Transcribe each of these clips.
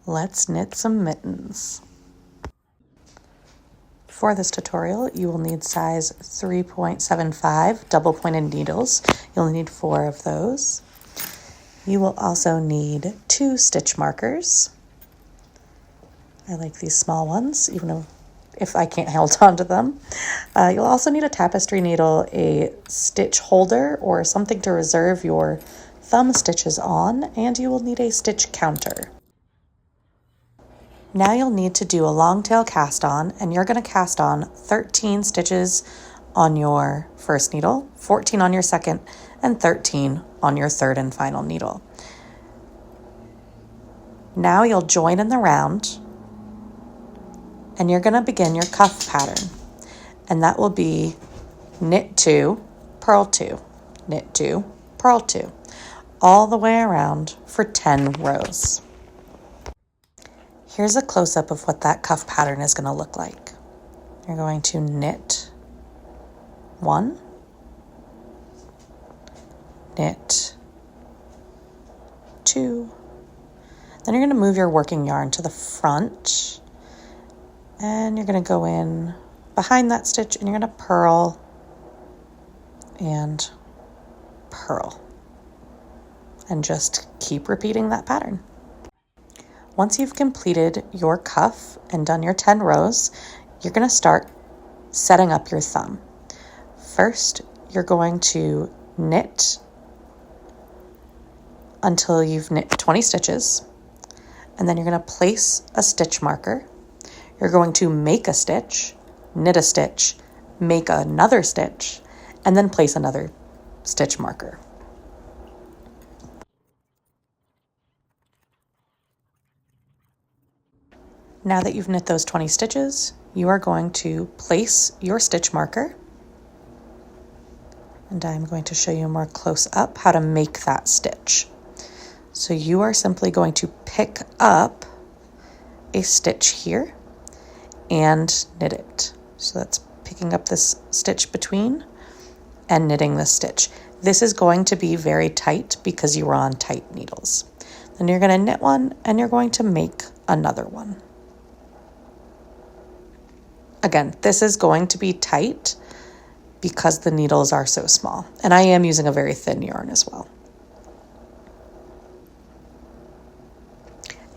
Let's knit some mittens. For this tutorial, you will need size 3.75 double-pointed needles. You'll need 4 of those. You will also need 2 stitch markers. I like these small ones, even if I can't hold on to them. You'll also need a tapestry needle, a stitch holder, or something to reserve your thumb stitches on, and you will need a stitch counter. Now you'll need to do a long tail cast on, and you're going to cast on 13 stitches on your first needle, 14 on your second, and 13 on your third and final needle. Now you'll join in the round, and you're going to begin your cuff pattern, and that will be knit 2, purl 2, knit 2, purl 2, all the way around for 10 rows. Here's a close-up of what that cuff pattern is going to look like. You're going to knit 1, knit 2, then you're going to move your working yarn to the front, and you're going to go in behind that stitch, and you're going to purl and purl, and just keep repeating that pattern. Once you've completed your cuff and done your 10 rows, you're going to start setting up your thumb. First, you're going to knit until you've knit 20 stitches, and then you're going to place a stitch marker. You're going to make a stitch, knit a stitch, make another stitch, and then place another stitch marker. Now that you've knit those 20 stitches, you are going to place your stitch marker, and I'm going to show you more close up how to make that stitch. So you are simply going to pick up a stitch here and knit it. So that's picking up this stitch between and knitting this stitch. This is going to be very tight because you are on tight needles. Then you're going to knit one, and you're going to make another one. Again, this is going to be tight because the needles are so small, and I am using a very thin yarn as well.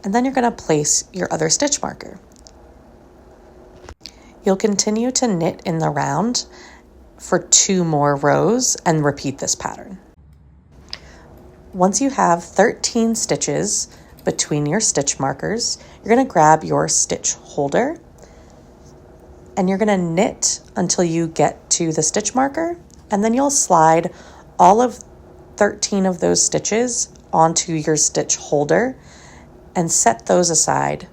And then you're going to place your other stitch marker. You'll continue to knit in the round for 2 more rows and repeat this pattern. Once you have 13 stitches between your stitch markers, you're going to grab your stitch holder, and you're going to knit until you get to the stitch marker, and then you'll slide all of 13 of those stitches onto your stitch holder and set those aside,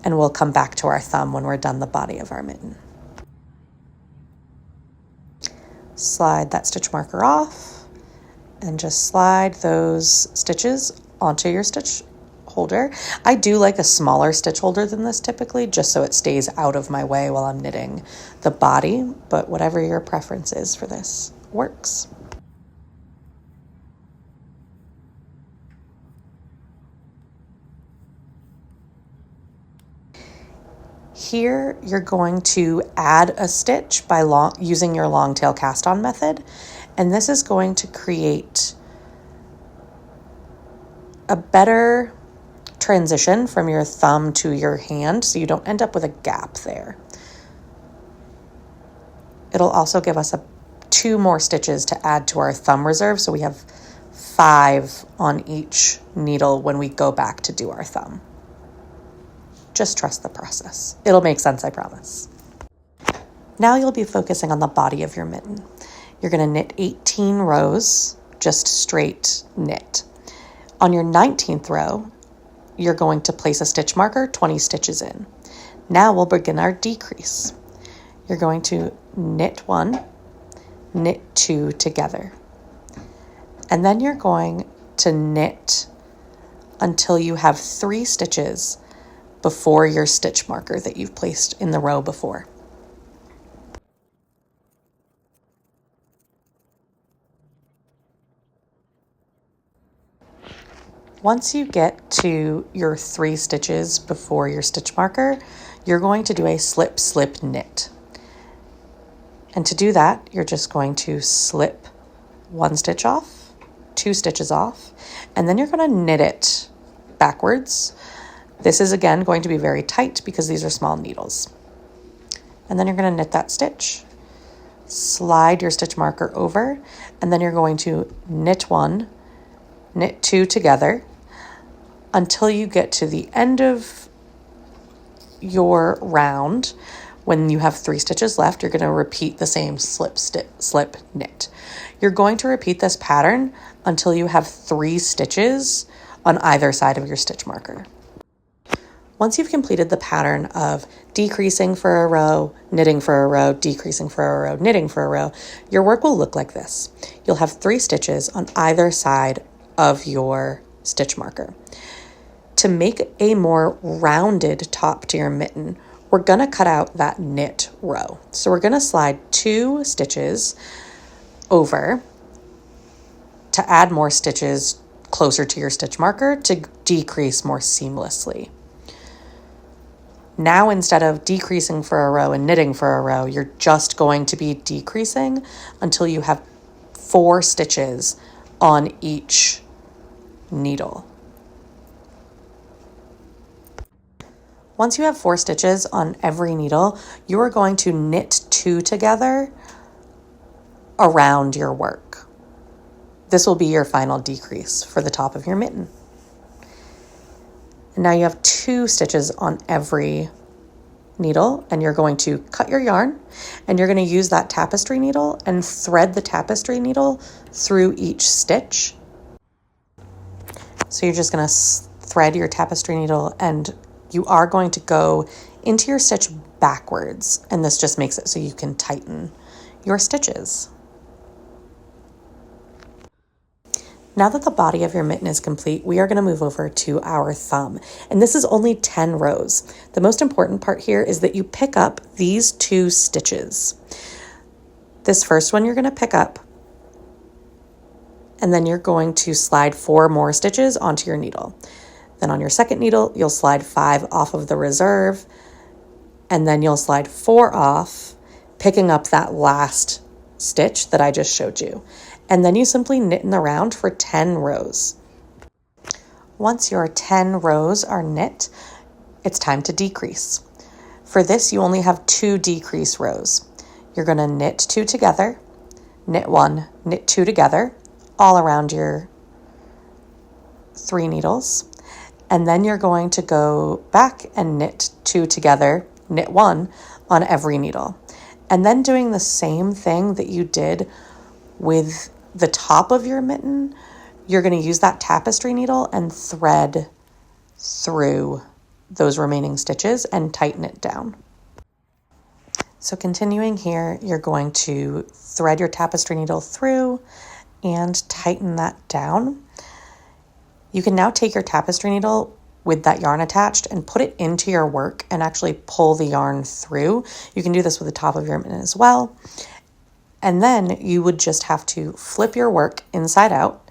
and we'll come back to our thumb when we're done the body of our mitten. Slide that stitch marker off and just slide those stitches onto your stitch holder. I do like a smaller stitch holder than this typically, just so it stays out of my way while I'm knitting the body, but whatever your preference is for this works. Here, you're going to add a stitch by using your long tail cast on method, and this is going to create a better transition from your thumb to your hand, so you don't end up with a gap there. It'll also give us 2 more stitches to add to our thumb reserve, so we have 5 on each needle when we go back to do our thumb. Just trust the process. It'll make sense, I promise. Now you'll be focusing on the body of your mitten. You're going to knit 18 rows, just straight knit. On your 19th row, you're going to place a stitch marker 20 stitches in. Now we'll begin our decrease. You're going to knit 1, knit 2 together. And then you're going to knit until you have 3 stitches before your stitch marker that you've placed in the row before. Once you get to your 3 stitches before your stitch marker, you're going to do a slip, slip, knit. And to do that, you're just going to slip 1 stitch off, 2 stitches off, and then you're going to knit it backwards. This is again going to be very tight because these are small needles. And then you're going to knit that stitch, slide your stitch marker over, and then you're going to knit 1, knit 2 together until you get to the end of your round. When you have 3 stitches left, you're going to repeat the same slip, slip, knit. You're going to repeat this pattern until you have 3 stitches on either side of your stitch marker. Once you've completed the pattern of decreasing for a row, knitting for a row, decreasing for a row, knitting for a row, your work will look like this. You'll have 3 stitches on either side of your stitch marker. To make a more rounded top to your mitten, we're going to cut out that knit row. So we're going to slide 2 stitches over to add more stitches closer to your stitch marker to decrease more seamlessly. Now, instead of decreasing for a row and knitting for a row, you're just going to be decreasing until you have 4 stitches on each needle. Once you have 4 stitches on every needle, you are going to knit 2 together around your work. This will be your final decrease for the top of your mitten. And now you have 2 stitches on every needle, and you're going to cut your yarn, and you're going to use that tapestry needle and thread the tapestry needle through each stitch. So you're just going to thread your tapestry needle, and you are going to go into your stitch backwards, and this just makes it so you can tighten your stitches. Now that the body of your mitten is complete, we are going to move over to our thumb. And this is only 10 rows. The most important part here is that you pick up these 2 stitches. This first one you're going to pick up, and then you're going to slide 4 more stitches onto your needle. Then on your second needle, you'll slide 5 off of the reserve, and then you'll slide 4 off, picking up that last stitch that I just showed you. And then you simply knit in the round for 10 rows. Once your 10 rows are knit, it's time to decrease. For this, you only have 2 decrease rows. You're going to knit 2 together, knit 1, knit 2 together, all around your 3 needles. And then you're going to go back and knit 2 together, knit 1 on every needle. And then doing the same thing that you did with the top of your mitten, you're going to use that tapestry needle and thread through those remaining stitches and tighten it down. So continuing here, you're going to thread your tapestry needle through and tighten that down. You can now take your tapestry needle with that yarn attached and put it into your work and actually pull the yarn through. You can do this with the top of your mitten as well. And then you would just have to flip your work inside out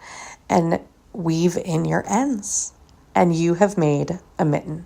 and weave in your ends. And you have made a mitten.